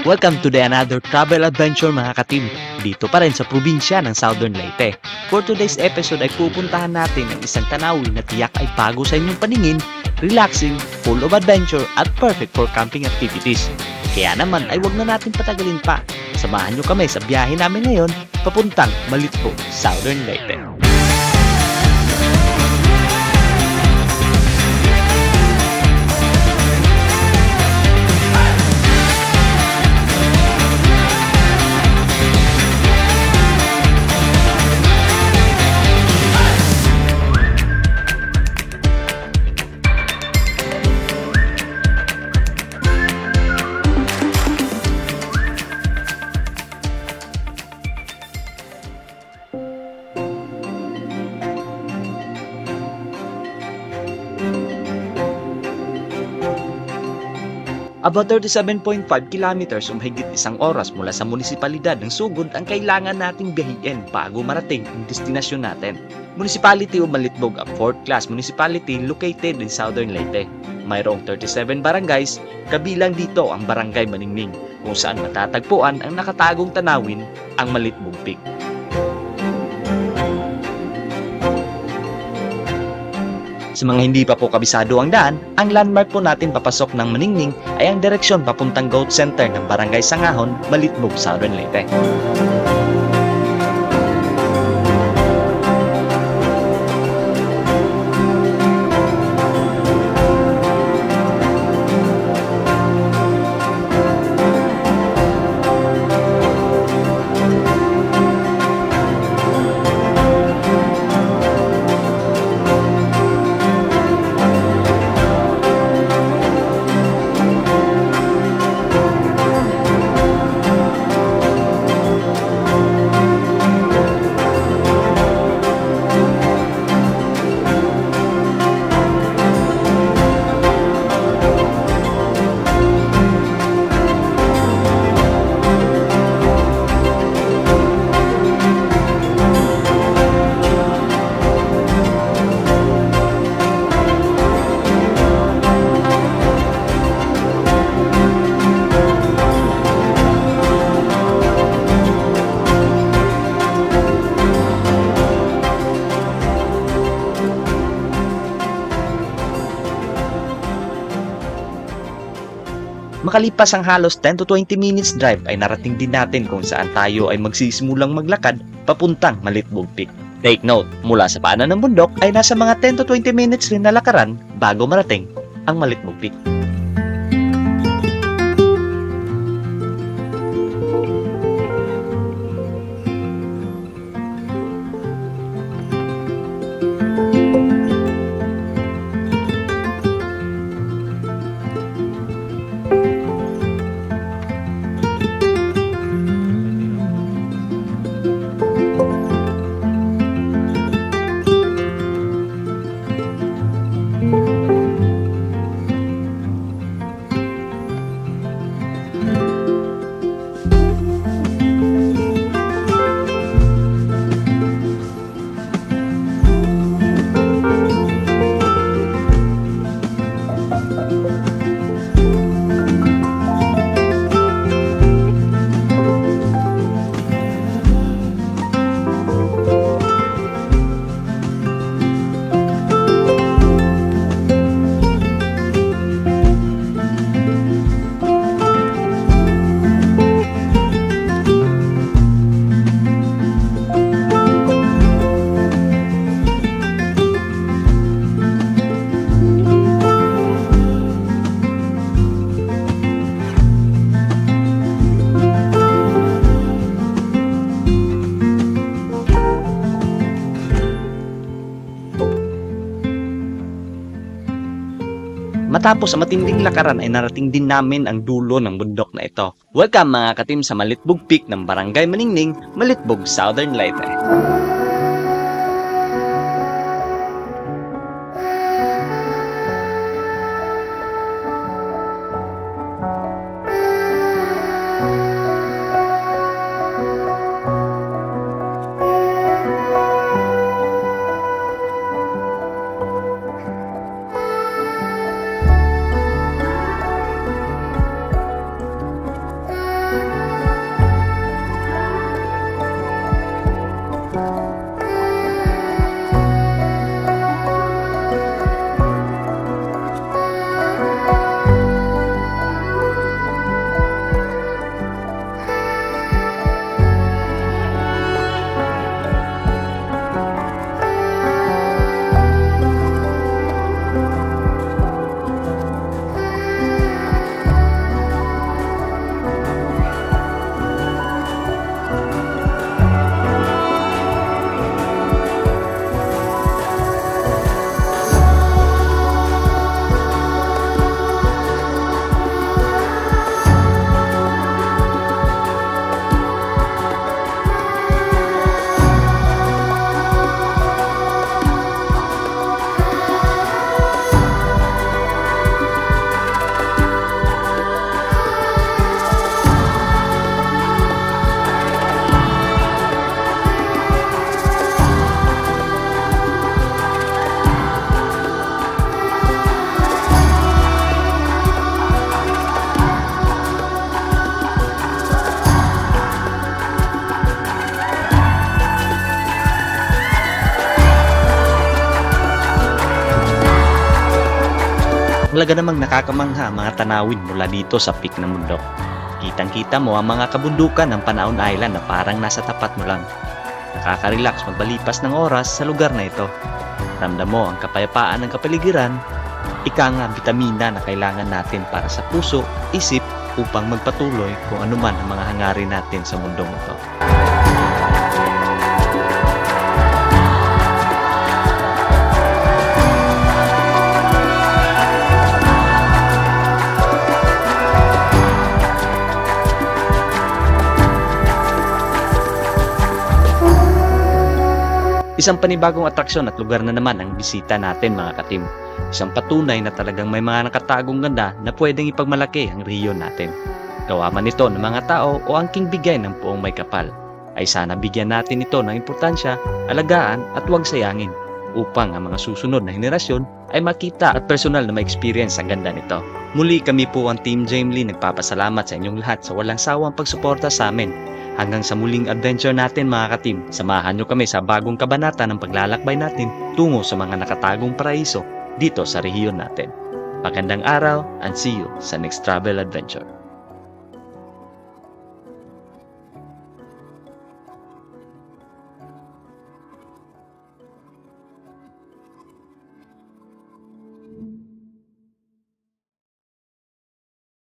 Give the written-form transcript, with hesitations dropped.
Welcome to the another travel adventure mga katim, dito pa rin sa probinsya ng Southern Leyte. For today's episode ay pupuntahan natin ang isang tanawin na tiyak ay bago sa inyong paningin, relaxing, full of adventure at perfect for camping activities. Kaya naman ay wag na natin patagalin pa. Samahan nyo kami sa biyahe namin ngayon papuntang Malitpog, Southern Leyte. About 37.5 kilometers o mahigit isang oras mula sa munisipalidad ng Sugod ang kailangan nating biyahin bago marating ang destinasyon natin. Municipality of Malitpog, a 4th class municipality located in Southern Leyte. Mayroong 37 barangays, kabilang dito ang Barangay Maningning, kung saan matatagpuan ang nakatagong tanawin, ang Malitpog Peak. Sa mga hindi pa po kabisado ang daan, ang landmark po natin papasok ng Maningning ay ang direksyon papuntang Goat Center ng Barangay Sangahon, Malitpog, Southern Leyte. Makalipas ang halos 10 to 20 minutes drive ay narating din natin kung saan tayo ay magsisimulang maglakad papuntang Malitpog Peak. Take note, mula sa paanan ng bundok ay nasa mga 10 to 20 minutes rin na lakaran bago marating ang Malitpog Peak. Matapos ang matinding lakaran ay narating din namin ang dulo ng bundok na ito. Welcome mga katim sa Malitpog Peak ng Barangay Maningning, Malitpog, Southern Leyte. Talaga namang nakakamangha ang mga tanawin mula dito sa peak ng mundo. Kitang-kita mo ang mga kabundukan ng Panaon Island na parang nasa tapat mo lang. Nakaka-relax magbalipas ng oras sa lugar na ito. Ramdam mo ang kapayapaan ng kapaligiran, ika nga bitamina na kailangan natin para sa puso, isip, upang magpatuloy kung anuman ang mga hangarin natin sa mundong ito. Isang panibagong atraksyon at lugar na naman ang bisita natin mga katim. Isang patunay na talagang may mga nakatagong ganda na pwedeng ipagmalaki ang rehiyon natin. Gawa man ito ng mga tao o angking bigay ng puong may kapal, ay sana bigyan natin ito ng importansya, alagaan at huwag sayangin upang ang mga susunod na henerasyon ay makita at personal na ma-experience ang ganda nito. Muli kami po ang Team Jamely nagpapasalamat sa inyong lahat sa walang sawang pagsuporta sa amin. Hanggang sa muling adventure natin mga katim, samahan nyo kami sa bagong kabanata ng paglalakbay natin tungo sa mga nakatagong paraiso dito sa rehiyon natin. Magandang araw and see you sa next travel adventure.